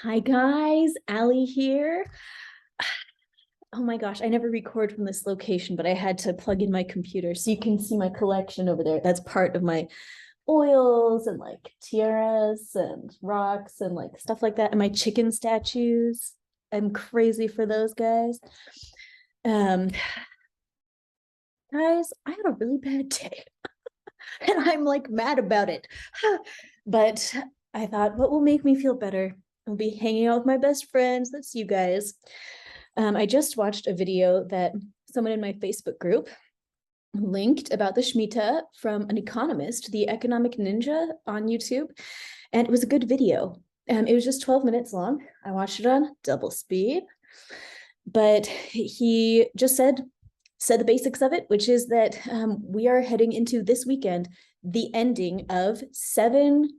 Hi guys, Allie here. Oh my gosh, I never record from this location, but I had to plug in my computer so you can see my collection over there. That's part of my oils and like tiaras and rocks and like stuff like that. And my chicken statues. I'm crazy for those guys. Um, guys, I had a really bad day and I'm like mad about it. But I thought, what will make me feel better? I'll be hanging out with my best friends. That's you guys. I just watched a video that someone in my Facebook group linked about the Shemitah from an economist, the Economic Ninja on YouTube. And it was a good video. It was just 12 minutes long. I watched it on double speed. But he just said the basics of it, which is that we are heading into this weekend, the ending of 7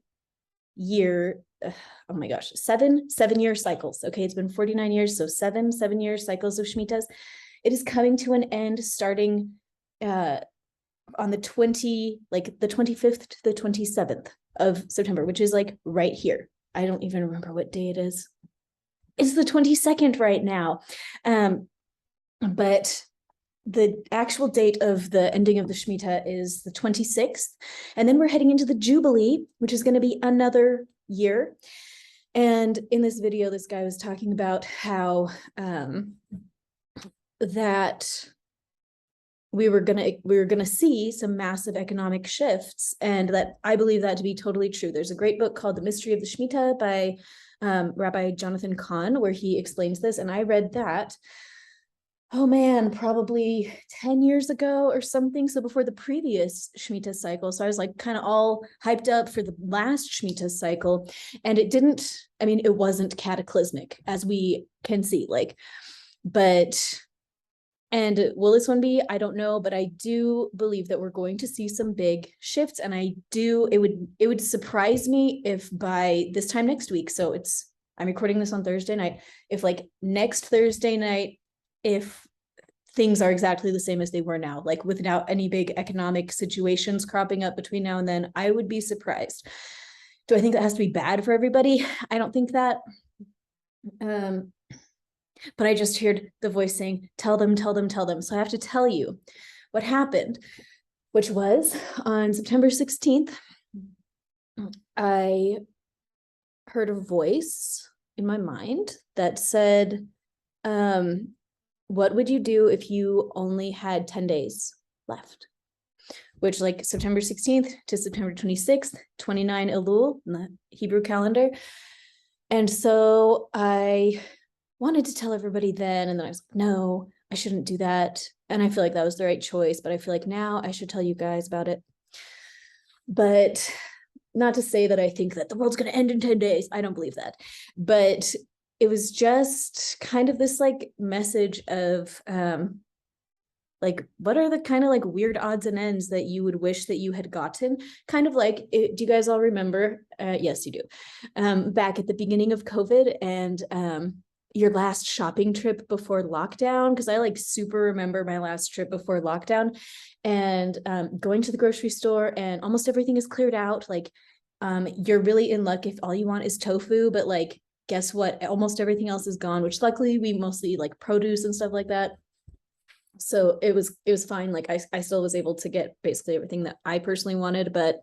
year oh my gosh, seven-year cycles. Okay, it's been 49 years, so seven-year cycles of Shemitahs. It is coming to an end starting on the 25th to the 27th of September, which is like right here. I don't even remember what day it is. It's the 22nd right now. But the actual date of the ending of the Shemitah is the 26th. And then we're heading into the Jubilee, which is going to be another year. And in this video, this guy was talking about how that we were gonna see some massive economic shifts, and that I believe that to be totally true. There's a great book called The Mystery of the Shemitah by Rabbi Jonathan Cahn, where he explains this, and I read that, oh man, probably 10 years ago or something. So before the previous Shemitah cycle. So I was like kind of all hyped up for the last Shemitah cycle. And it wasn't cataclysmic, as we can see, and will this one be? I don't know, but I do believe that we're going to see some big shifts. And it would surprise me if by this time next week, so I'm recording this on Thursday night, if like next Thursday night, if things are exactly the same as they were now, like without any big economic situations cropping up between now and then, I would be surprised. Do I think that has to be bad for everybody? I don't think that. But I just heard the voice saying, tell them, tell them, tell them. So I have to tell you what happened, which was on September 16th, I heard a voice in my mind that said, what would you do if you only had 10 days left? Which, like, September 16th to September 26th, 29 Elul in the Hebrew calendar. And so I wanted to tell everybody then, and then I was like, no, I shouldn't do that. And I feel like that was the right choice, but I feel like now I should tell you guys about it. But not to say that I think that the world's going to end in 10 days. I don't believe that. But it was just kind of this like message of like, what are the kind of like weird odds and ends that you would wish that you had gotten? Kind of like, do you guys all remember? Yes, you do. Back at the beginning of COVID and your last shopping trip before lockdown, because I like super remember my last trip before lockdown, and going to the grocery store and almost everything is cleared out. Like, you're really in luck if all you want is tofu, but like, guess what? Almost everything else is gone, which luckily we mostly like produce and stuff like that. So it was fine. Like I still was able to get basically everything that I personally wanted, but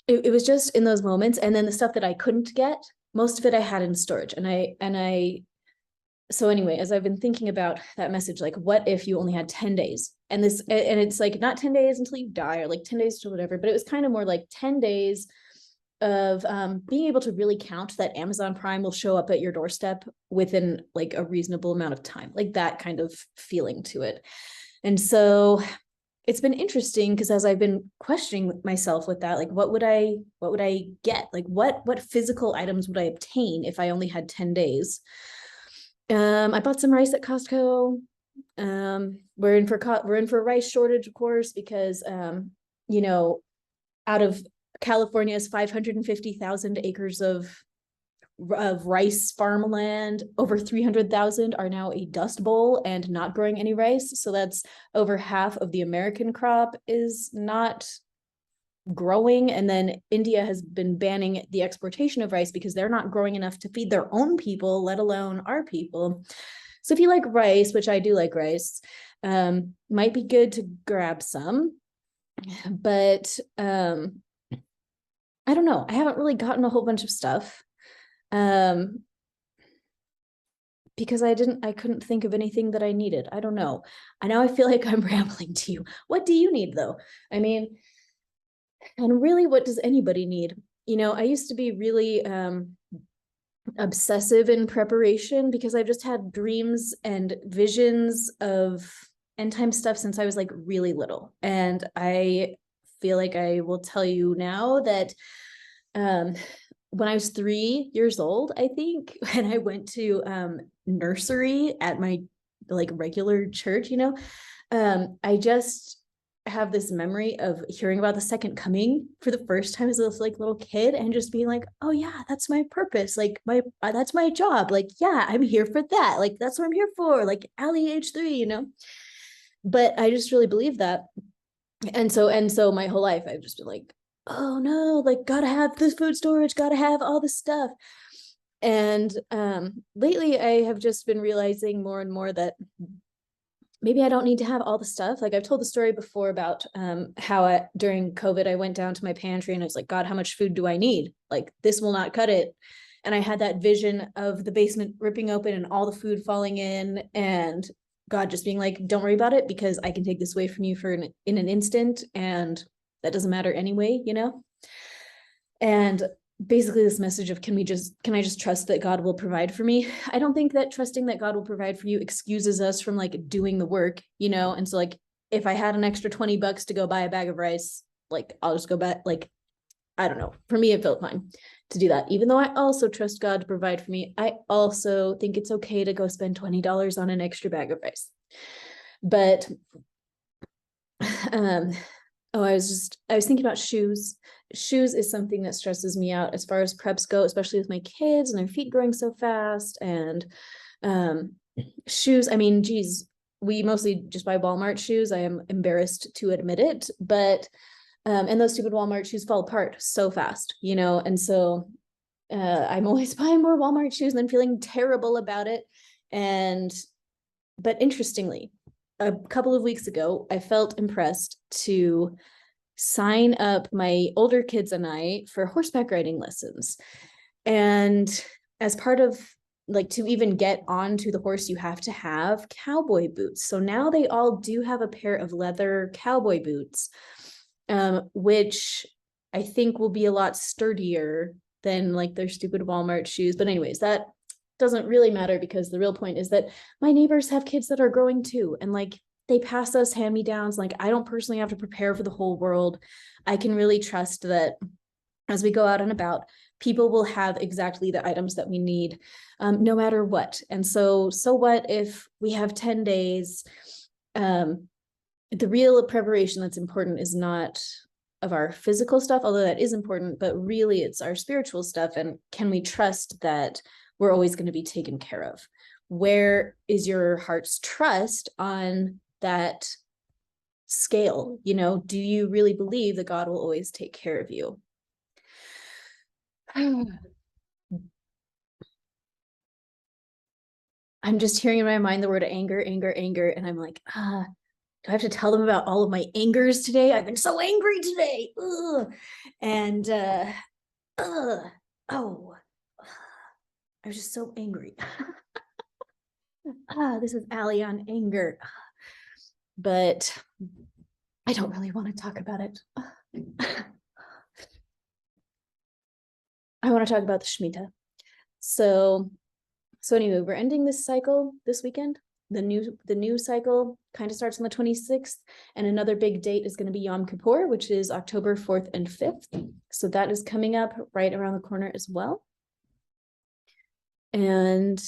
it was just in those moments. And then the stuff that I couldn't get, most of it I had in storage. So anyway, as I've been thinking about that message, like, what if you only had 10 days? And it's like not 10 days until you die, or like 10 days to whatever, but it was kind of more like 10 days of being able to really count that Amazon Prime will show up at your doorstep within like a reasonable amount of time, like that kind of feeling to it. And so it's been interesting because as I've been questioning myself with that, like, what would I get? Like, what physical items would I obtain if I only had 10 days? I bought some rice at Costco. We're in for a rice shortage, of course, because out of California's 550,000 acres of rice farmland, over 300,000 are now a dust bowl and not growing any rice. So that's over half of the American crop is not growing. And then India has been banning the exportation of rice because they're not growing enough to feed their own people, let alone our people. So if you like rice, which I do like rice, might be good to grab some. But I don't know. I haven't really gotten a whole bunch of stuff. Because I couldn't think of anything that I needed. I don't know. I know I feel like I'm rambling to you. What do you need though? I mean, and really, what does anybody need? You know, I used to be really obsessive in preparation because I've just had dreams and visions of end time stuff since I was like really little. And I feel like I will tell you now that when I was 3 years old, I think, when I went to nursery at my like regular church, you know, I just have this memory of hearing about the second coming for the first time as a like little kid and just being like, oh yeah, that's my purpose. Like that's my job. Like, yeah, I'm here for that. Like, that's what I'm here for. Like Allie age 3, you know, but I just really believe that. And so my whole life, I've just been like, oh no, like gotta have this food storage, gotta have all this stuff. And lately I have just been realizing more and more that maybe I don't need to have all the stuff. Like I've told the story before about how during COVID, I went down to my pantry and I was like, God, how much food do I need? Like this will not cut it. And I had that vision of the basement ripping open and all the food falling in, and God just being like, don't worry about it because I can take this away from you in an instant. And that doesn't matter anyway, you know? And basically this message of can I just trust that God will provide for me? I don't think that trusting that God will provide for you excuses us from like doing the work, you know? And so like, if I had an extra $20 to go buy a bag of rice, like I'll just go back. Like, I don't know. For me, it felt fine to do that. Even though I also trust God to provide for me, I also think it's okay to go spend $20 on an extra bag of rice. But I was thinking about shoes. Shoes is something that stresses me out as far as preps go, especially with my kids and their feet growing so fast. And shoes, I mean, geez, we mostly just buy Walmart shoes. I am embarrassed to admit it, but and those stupid Walmart shoes fall apart so fast, you know? And so I'm always buying more Walmart shoes and then feeling terrible about it. But interestingly, a couple of weeks ago, I felt impressed to sign up my older kids and I for horseback riding lessons. And as part of like, to even get onto the horse, you have to have cowboy boots. So now they all do have a pair of leather cowboy boots, which I think will be a lot sturdier than like their stupid Walmart shoes. But anyways, that doesn't really matter because the real point is that my neighbors have kids that are growing too. And like they pass us hand-me-downs. Like I don't personally have to prepare for the whole world. I can really trust that as we go out and about, people will have exactly the items that we need, no matter what. And so what if we have 10 days? The real preparation that's important is not of our physical stuff, although that is important, but really it's our spiritual stuff. And can we trust that we're always going to be taken care of? Where is your heart's trust on that scale? You know, do you really believe that God will always take care of you? I'm just hearing in my mind the word anger, and I'm like, do I have to tell them about all of my angers today? I've been so angry today. Ugh. And oh, I was just so angry. This is Allie on anger. But I don't really want to talk about it. I want to talk about the Shemitah. So anyway, we're ending this cycle this weekend. The new cycle kind of starts on the 26th, and another big date is going to be Yom Kippur, which is October 4th and 5th. So that is coming up right around the corner as well. And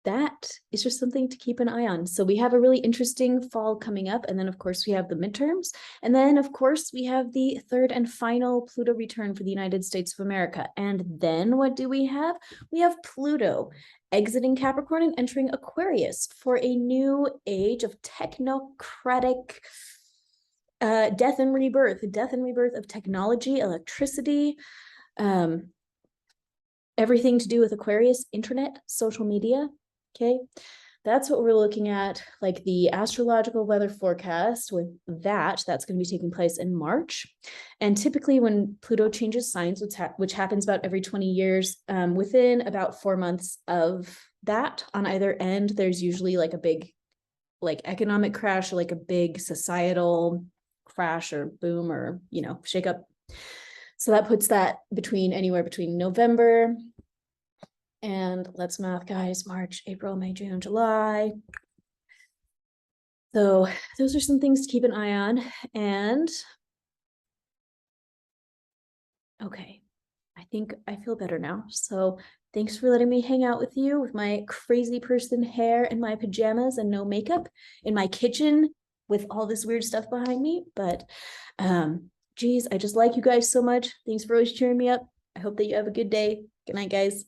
that is just something to keep an eye on. So we have a really interesting fall coming up. And then of course we have the midterms. And then of course we have the third and final Pluto return for the United States of America. And then what do we have? We have Pluto exiting Capricorn and entering Aquarius for a new age of technocratic death and rebirth of technology, electricity, everything to do with Aquarius, internet, social media. Okay, that's what we're looking at, like the astrological weather forecast with that's going to be taking place in March. And typically when Pluto changes signs, which happens about every 20 years, within about 4 months of that, on either end, there's usually like a big like economic crash, or like a big societal crash or boom, or, you know, shake up. So that puts that anywhere between November and, let's math, guys, March, April, May, June, July. So those are some things to keep an eye on. And okay, I think I feel better now. So thanks for letting me hang out with you with my crazy person hair and my pajamas and no makeup in my kitchen with all this weird stuff behind me. But geez, I just like you guys so much. Thanks for always cheering me up. I hope that you have a good day. Good night, guys.